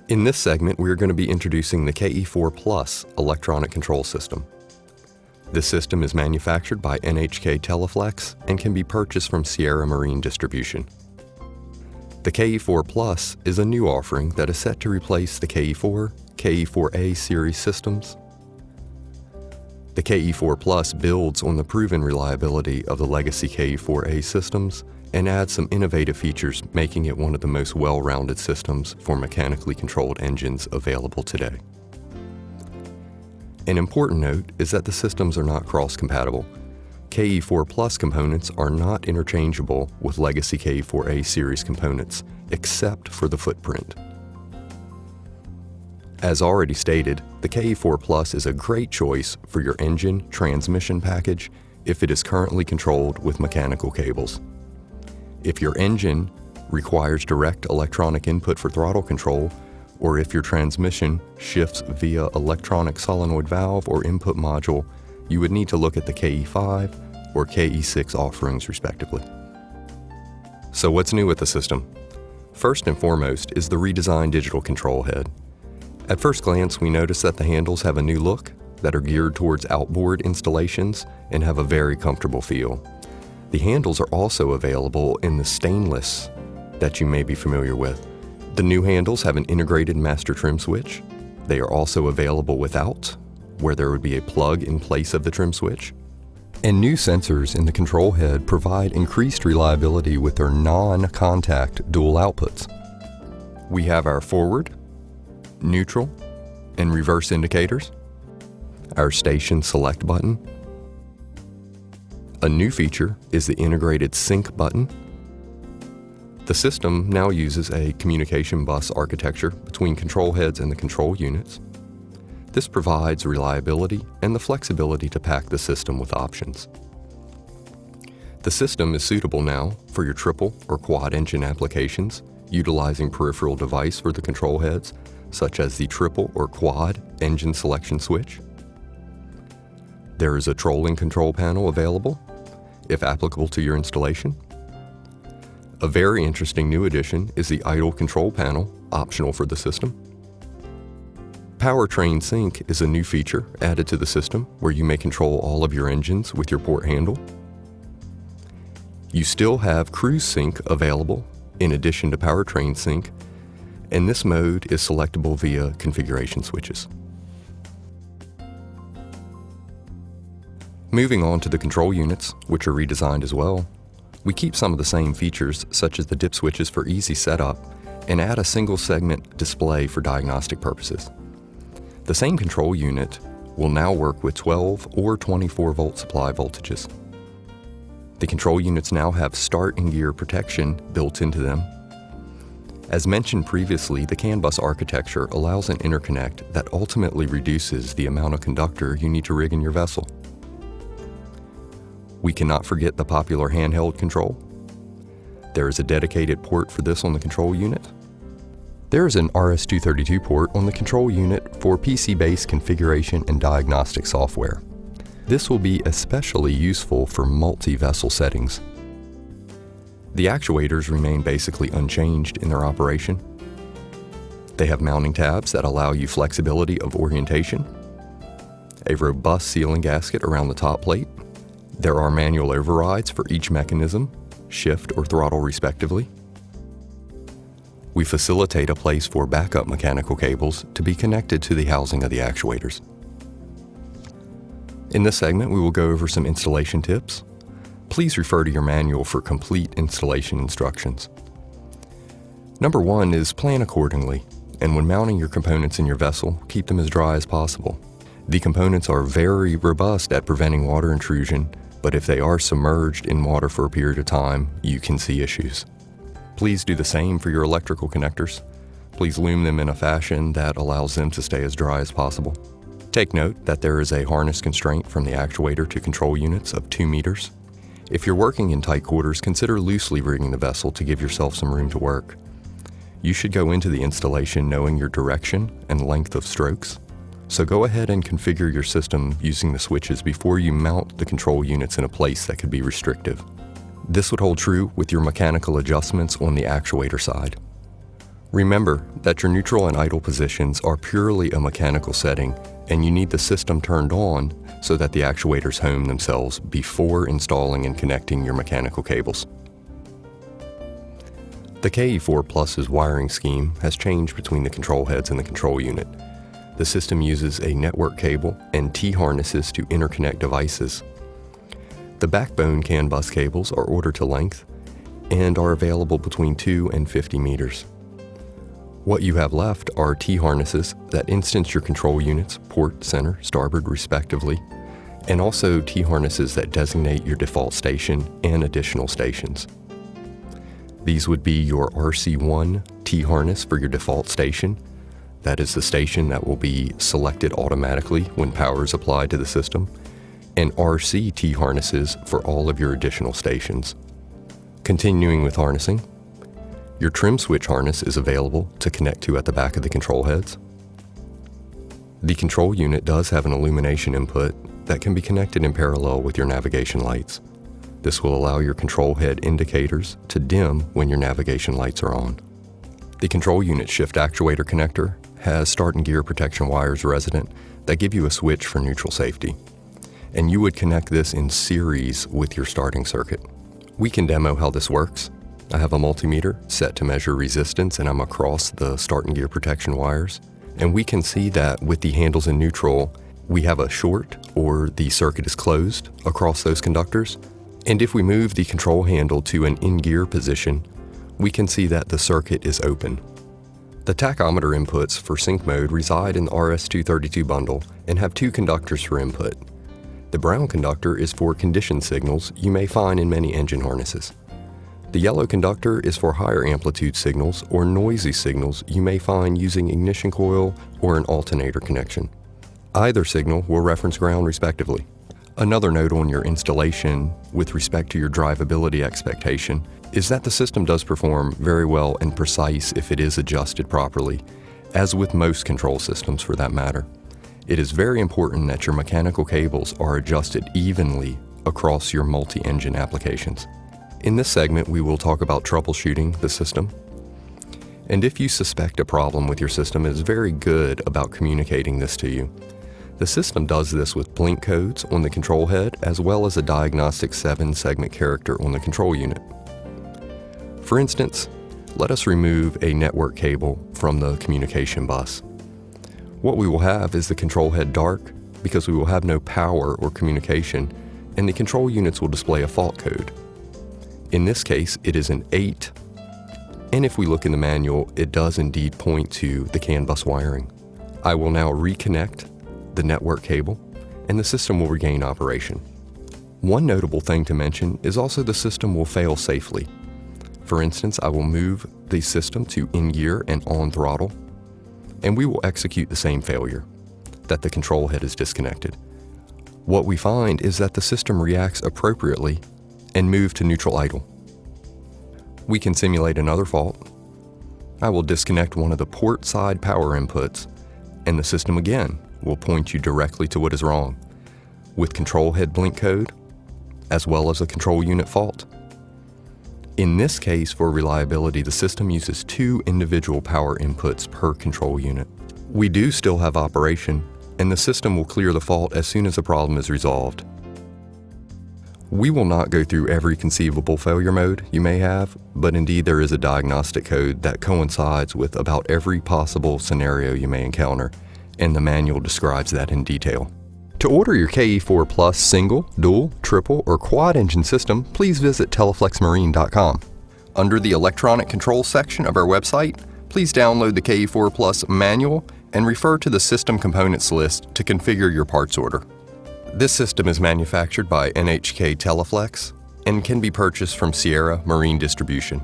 In this segment, we are going to be introducing the Ke4 Plus electronic control system. This system is manufactured by NHK Teleflex and can be purchased from Sierra Marine Distribution. The Ke4 Plus is a new offering that is set to replace the Ke4, Ke4A series systems. The Ke4 Plus builds on the proven reliability of the legacy Ke4A systems and adds some innovative features, making it one of the most well-rounded systems for mechanically controlled engines available today. An important note is that the systems are not cross-compatible. Ke4 Plus components are not interchangeable with legacy Ke4A series components, except for the footprint. As already stated, the Ke4 Plus is a great choice for your engine transmission package if it is currently controlled with mechanical cables. If your engine requires direct electronic input for throttle control, or if your transmission shifts via electronic solenoid valve or input module, you would need to look at the Ke5 or Ke6 offerings respectively. So what's new with the system? First and foremost is the redesigned digital control head. At first glance, we notice that the handles have a new look that are geared towards outboard installations and have a very comfortable feel. The handles are also available in the stainless that you may be familiar with. The new handles have an integrated master trim switch. They are also available without, where there would be a plug in place of the trim switch. And new sensors in the control head provide increased reliability with their non-contact dual outputs. We have our forward, neutral, and reverse indicators, our station select button. A new feature is the integrated sync button. The system now uses a communication bus architecture between control heads and the control units. This provides reliability and the flexibility to pack the system with options. The system is suitable now for your triple or quad engine applications, utilizing peripheral device for the control heads, such as the triple or quad engine selection switch. There is a trolling control panel available, if applicable to your installation. A very interesting new addition is the idle control panel, optional for the system. Powertrain Sync is a new feature added to the system where you may control all of your engines with your port handle. You still have Cruise Sync available in addition to Powertrain Sync, and this mode is selectable via configuration switches. Moving on to the control units, which are redesigned as well, we keep some of the same features such as the dip switches for easy setup and add a single segment display for diagnostic purposes. The same control unit will now work with 12 or 24 volt supply voltages. The control units now have start and gear protection built into them. As mentioned previously, the CAN bus architecture allows an interconnect that ultimately reduces the amount of conductor you need to rig in your vessel. We cannot forget the popular handheld control. There is a dedicated port for this on the control unit. There is an RS-232 port on the control unit for PC-based configuration and diagnostic software. This will be especially useful for multi-vessel settings. The actuators remain basically unchanged in their operation. They have mounting tabs that allow you flexibility of orientation, a robust sealing gasket around the top plate. There are manual overrides for each mechanism, shift or throttle respectively. We facilitate a place for backup mechanical cables to be connected to the housing of the actuators. In this segment, we will go over some installation tips. Please refer to your manual for complete installation instructions. Number 1 is plan accordingly, and when mounting your components in your vessel, keep them as dry as possible. The components are very robust at preventing water intrusion, but if they are submerged in water for a period of time, you can see issues. Please do the same for your electrical connectors. Please loom them in a fashion that allows them to stay as dry as possible. Take note that there is a harness constraint from the actuator to control units of 2 meters. If you're working in tight quarters, consider loosely rigging the vessel to give yourself some room to work. You should go into the installation knowing your direction and length of strokes. So go ahead and configure your system using the switches before you mount the control units in a place that could be restrictive. This would hold true with your mechanical adjustments on the actuator side. Remember that your neutral and idle positions are purely a mechanical setting, and you need the system turned on so that the actuators home themselves before installing and connecting your mechanical cables. The Ke4 Plus's wiring scheme has changed between the control heads and the control unit. The system uses a network cable and T-harnesses to interconnect devices. The backbone CAN bus cables are ordered to length and are available between 2 and 50 meters. What you have left are T-harnesses that instance your control units, port, center, starboard respectively, and also T-harnesses that designate your default station and additional stations. These would be your RC1 T-harness for your default station. That is the station that will be selected automatically when power is applied to the system, and RC T-harnesses for all of your additional stations. Continuing with harnessing, your trim switch harness is available to connect to at the back of the control heads. The control unit does have an illumination input that can be connected in parallel with your navigation lights. This will allow your control head indicators to dim when your navigation lights are on. The control unit shift actuator connector has start and gear protection wires resident that give you a switch for neutral safety. And you would connect this in series with your starting circuit. We can demo how this works. I have a multimeter set to measure resistance, and I'm across the start and gear protection wires. And we can see that with the handles in neutral, we have a short or the circuit is closed across those conductors. And if we move the control handle to an in-gear position, we can see that the circuit is open. The tachometer inputs for sync mode reside in the RS-232 bundle and have 2 conductors for input. The brown conductor is for condition signals you may find in many engine harnesses. The yellow conductor is for higher amplitude signals or noisy signals you may find using ignition coil or an alternator connection. Either signal will reference ground respectively. Another note on your installation with respect to your drivability expectation is that the system does perform very well and precise if it is adjusted properly, as with most control systems for that matter. It is very important that your mechanical cables are adjusted evenly across your multi-engine applications. In this segment, we will talk about troubleshooting the system. And if you suspect a problem with your system, it is very good about communicating this to you. The system does this with blink codes on the control head as well as a diagnostic 7-segment character on the control unit. For instance, let us remove a network cable from the communication bus. What we will have is the control head dark because we will have no power or communication, and the control units will display a fault code. In this case, it is an 8, and if we look in the manual, it does indeed point to the CAN bus wiring. I will now reconnect the network cable, and the system will regain operation. One notable thing to mention is also the system will fail safely. For instance, I will move the system to in gear and on throttle, and we will execute the same failure, that the control head is disconnected. What we find is that the system reacts appropriately and moves to neutral idle. We can simulate another fault. I will disconnect one of the port side power inputs, and the system again will point you directly to what is wrong, with control head blink code, as well as a control unit fault. In this case, for reliability, the system uses 2 individual power inputs per control unit. We do still have operation, and the system will clear the fault as soon as the problem is resolved. We will not go through every conceivable failure mode you may have, but indeed there is a diagnostic code that coincides with about every possible scenario you may encounter, and the manual describes that in detail. To order your Ke4 Plus single, dual, triple, or quad engine system, please visit teleflexmarine.com. Under the electronic control section of our website, please download the Ke4 Plus manual and refer to the system components list to configure your parts order. This system is manufactured by NHK Teleflex and can be purchased from Sierra Marine Distribution.